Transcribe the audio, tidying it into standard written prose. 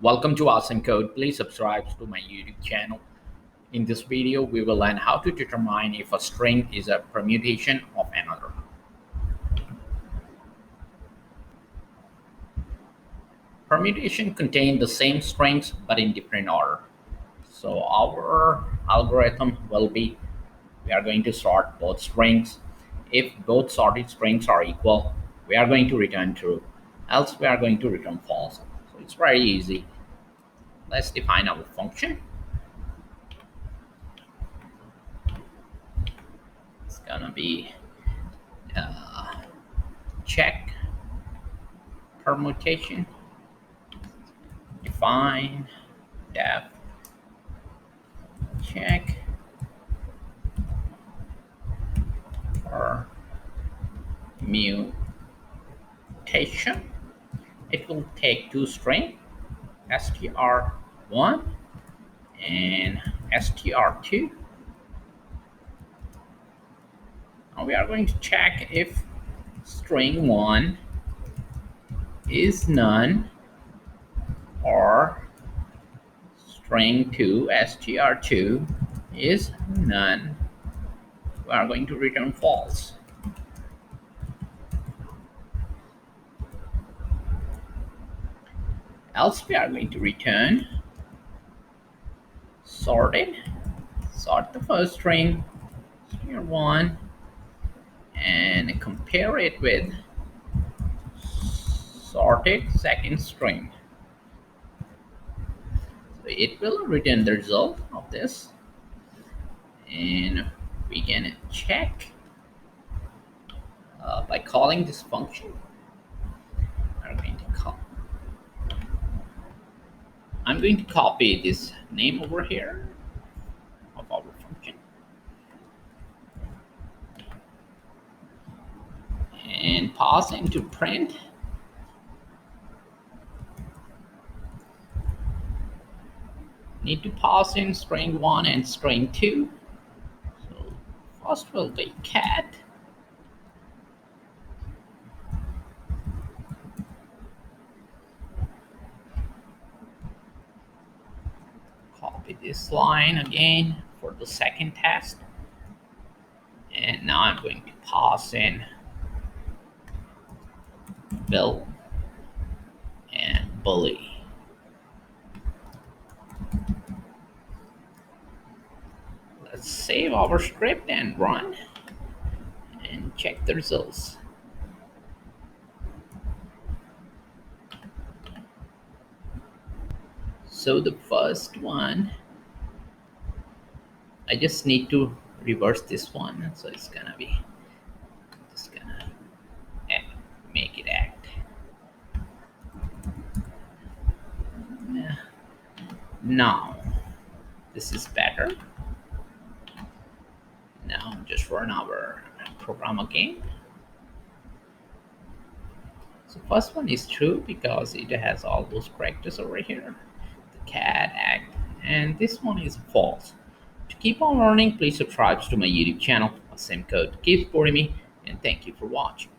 Welcome to Awesome Code. Please subscribe to my YouTube channel. In this video, we will learn how to determine if a string is a permutation of another. Permutation contains the same strings but in different order. So our algorithm will be, we are going to sort both strings. If both sorted strings are equal, we are going to return true. Else we are going to return false. So it's very easy. Let's define our function. It's gonna be check permutation, define def check permutation. It will take two strings, str1 and str2. Now we are going to check if string 1 is none or string 2 str2 is none. We are going to return false. Else we are going to return sorted. Sort the first string, string 1, and compare it with sorted second string. So it will return the result of this, and we can check by calling this function. I'm going to copy this name over here of our function and pass into print. Need to pass in string 1 and string 2. So first will be cat. Copy this line again for the second test. And now I'm going to pass in Bill and Bully. Let's save our script and run and check the results. So the first one, I just need to reverse this one. So it's gonna be, just gonna make it act. Yeah. Now, this is better. Now just run our program again. So first one is true because it has all those characters over here. The cat, act, and this one is false. To keep on learning, please subscribe to my YouTube channel. Same code. Keep supporting me, and thank you for watching.